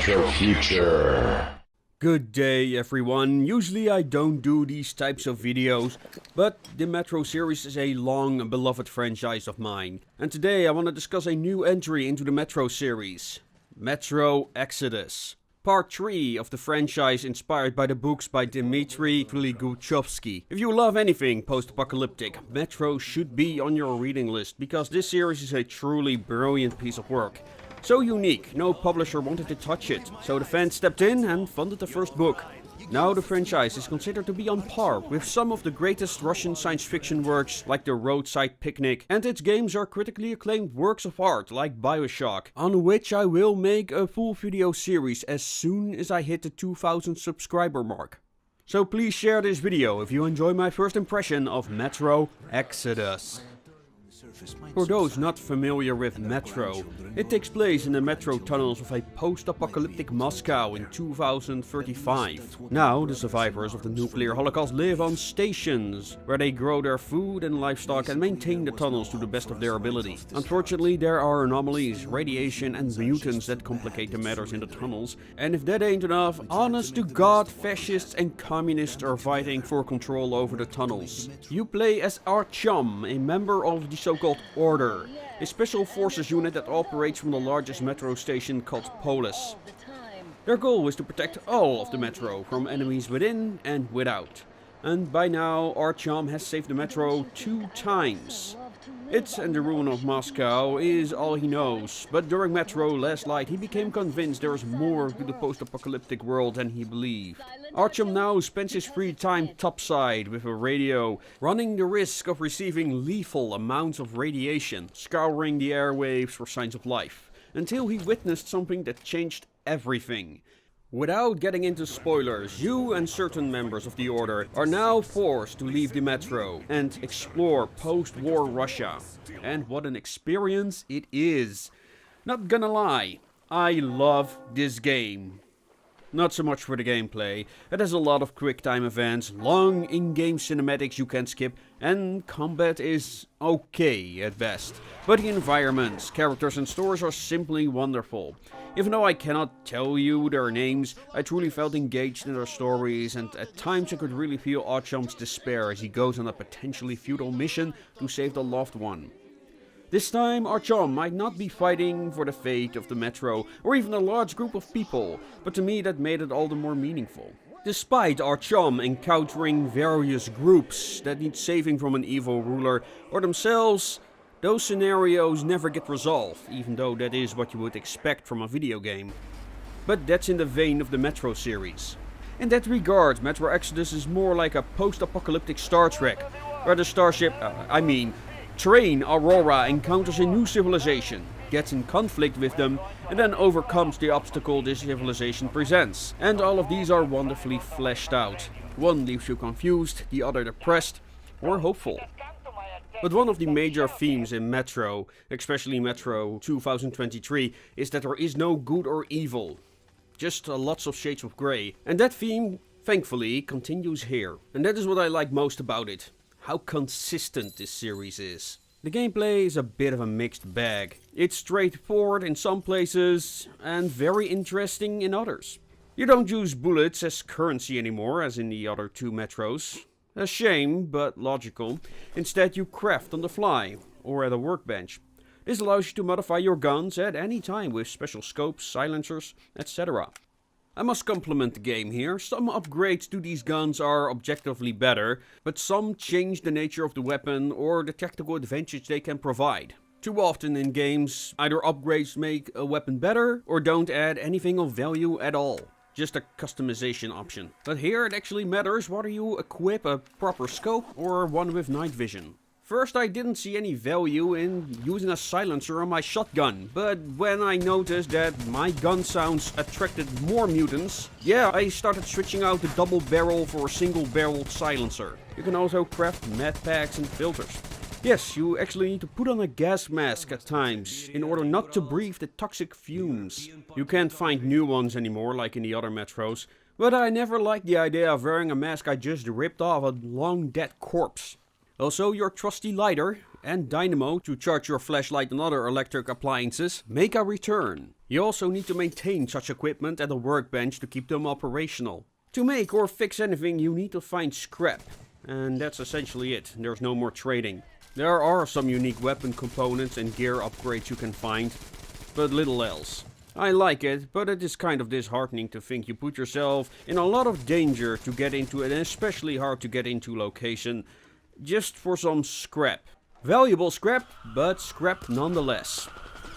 Metro Future. Good day everyone. Usually I don't do these types of videos, but the Metro series is a long and beloved franchise of mine. And today I want to discuss a new entry into the Metro series. Metro Exodus. Part 3 of the franchise inspired by the books by Dmitry Gliguchevsky. If you love anything post-apocalyptic, Metro should be on your reading list because this series is a truly brilliant piece of work. So unique, no publisher wanted to touch it, so the fans stepped in and funded the first book. Now the franchise is considered to be on par with some of the greatest Russian science fiction works like The Roadside Picnic, and its games are critically acclaimed works of art like Bioshock, on which I will make a full video series as soon as I hit the 2000 subscriber mark. So please share this video if you enjoy my first impression of Metro Exodus. For those not familiar with Metro, it takes place in the metro tunnels of a post-apocalyptic Moscow in 2035. Now, the survivors of the nuclear holocaust live on stations, where they grow their food and livestock and maintain the tunnels to the best of their ability. Unfortunately, there are anomalies, radiation and mutants that complicate the matters in the tunnels, and if that ain't enough, honest to God, fascists and communists are fighting for control over the tunnels. You play as Artyom, a member of the so-called Order, a special forces unit that operates from the largest metro station called Polis. Their goal is to protect all of the metro from enemies within and without. And by now, Artyom has saved the metro 2 times. It and the ruin of Moscow is all he knows, but during Metro Last Light he became convinced there is more to the post-apocalyptic world than he believed. Artyom now spends his free time topside with a radio, running the risk of receiving lethal amounts of radiation, scouring the airwaves for signs of life, until he witnessed something that changed everything. Without getting into spoilers, you and certain members of the Order are now forced to leave the metro and explore post-war Russia. And what an experience it is. Not gonna lie, I love this game. Not so much for the gameplay. It has a lot of quick time events, long in-game cinematics you can skip, and combat is okay at best. But the environments, characters and stories are simply wonderful. Even though I cannot tell you their names, I truly felt engaged in their stories, and at times I could really feel Artyom's despair as he goes on a potentially futile mission to save the loved one. This time, Artyom might not be fighting for the fate of the metro, or even a large group of people, but to me that made it all the more meaningful. Despite Artyom encountering various groups that need saving from an evil ruler or themselves, those scenarios never get resolved, even though that is what you would expect from a video game. But that's in the vein of the Metro series. In that regard, Metro Exodus is more like a post-apocalyptic Star Trek, where the starship, Train Aurora encounters a new civilization, gets in conflict with them, and then overcomes the obstacle this civilization presents. And all of these are wonderfully fleshed out. One leaves you confused, the other depressed, or hopeful. But one of the major themes in Metro, especially Metro 2023, is that there is no good or evil. Just lots of shades of grey. And that theme, thankfully, continues here. And that is what I like most about it. How consistent this series is. The gameplay is a bit of a mixed bag. It's straightforward in some places and very interesting in others. You don't use bullets as currency anymore as in the other 2 Metros. A shame, but logical. Instead you craft on the fly or at a workbench. This allows you to modify your guns at any time with special scopes, silencers, etc. I must compliment the game here. Some upgrades to these guns are objectively better, but some change the nature of the weapon or the tactical advantage they can provide. Too often in games, either upgrades make a weapon better or don't add anything of value at all. Just a customization option. But here it actually matters whether you equip a proper scope or one with night vision. First, I didn't see any value in using a silencer on my shotgun, but when I noticed that my gun sounds attracted more mutants, yeah, I started switching out the double barrel for a single barreled silencer. You can also craft med packs and filters. Yes, you actually need to put on a gas mask at times in order not to breathe the toxic fumes. You can't find new ones anymore like in the other metros, but I never liked the idea of wearing a mask I just ripped off a long dead corpse. Also, your trusty lighter, and dynamo to charge your flashlight and other electric appliances make a return. You also need to maintain such equipment and a workbench to keep them operational. To make or fix anything you need to find scrap, and that's essentially it. There's no more trading. There are some unique weapon components and gear upgrades you can find, but little else. I like it, but it is kind of disheartening to think you put yourself in a lot of danger to get into an especially hard to get into location just for some scrap. Valuable scrap, but scrap nonetheless.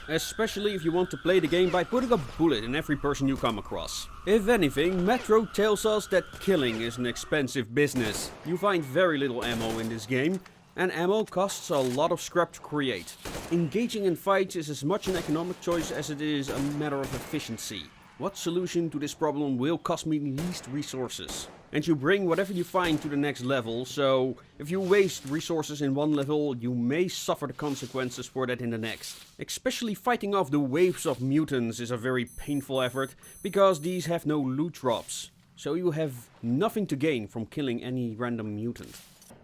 Especially if you want to play the game by putting a bullet in every person you come across. If anything, Metro tells us that killing is an expensive business. You find very little ammo in this game, and ammo costs a lot of scrap to create. Engaging in fights is as much an economic choice as it is a matter of efficiency. What solution to this problem will cost me least resources? And you bring whatever you find to the next level, so if you waste resources in one level, you may suffer the consequences for that in the next. Especially fighting off the waves of mutants is a very painful effort, because these have no loot drops. So you have nothing to gain from killing any random mutant.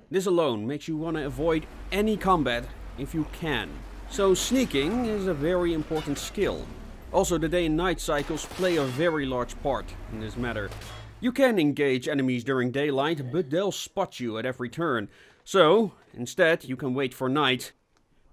This alone makes you want to avoid any combat if you can. So sneaking is a very important skill. Also, the day and night cycles play a very large part in this matter. You can engage enemies during daylight, but they'll spot you at every turn. So, instead, you can wait for night,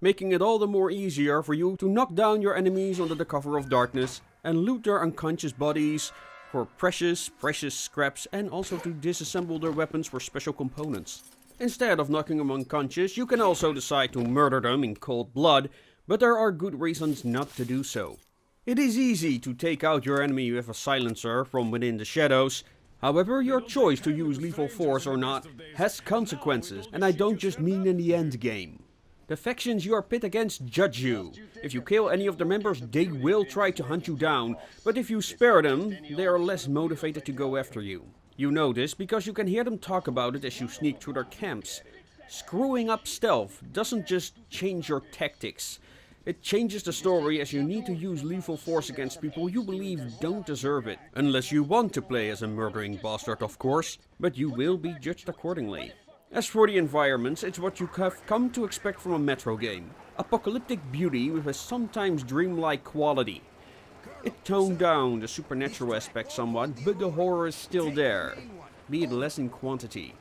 making it all the more easier for you to knock down your enemies under the cover of darkness and loot their unconscious bodies for precious scraps, and also to disassemble their weapons for special components. Instead of knocking them unconscious, you can also decide to murder them in cold blood, but there are good reasons not to do so. It is easy to take out your enemy with a silencer from within the shadows. However, your choice to use lethal force or not has consequences, and I don't just mean in the end game. The factions you are pit against judge you. If you kill any of their members, they will try to hunt you down, but if you spare them, they are less motivated to go after you. You know this because you can hear them talk about it as you sneak through their camps. Screwing up stealth doesn't just change your tactics. It changes the story, as you need to use lethal force against people you believe don't deserve it. Unless you want to play as a murdering bastard, of course, but you will be judged accordingly. As for the environments, it's what you have come to expect from a Metro game. Apocalyptic beauty with a sometimes dreamlike quality. It toned down the supernatural aspect somewhat, but the horror is still there, be it less in quantity.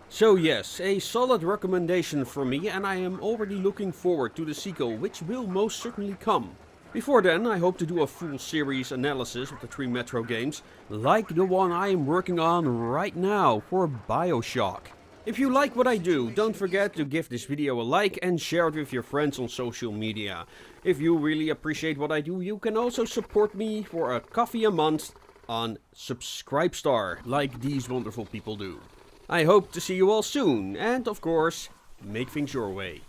So yes, a solid recommendation from me, and I am already looking forward to the sequel, which will most certainly come. Before then, I hope to do a full series analysis of the 3 Metro games, like the one I am working on right now for BioShock. If you like what I do, don't forget to give this video a like and share it with your friends on social media. If you really appreciate what I do, you can also support me for a coffee a month on Subscribestar, like these wonderful people do. I hope to see you all soon, and of course, make things your way.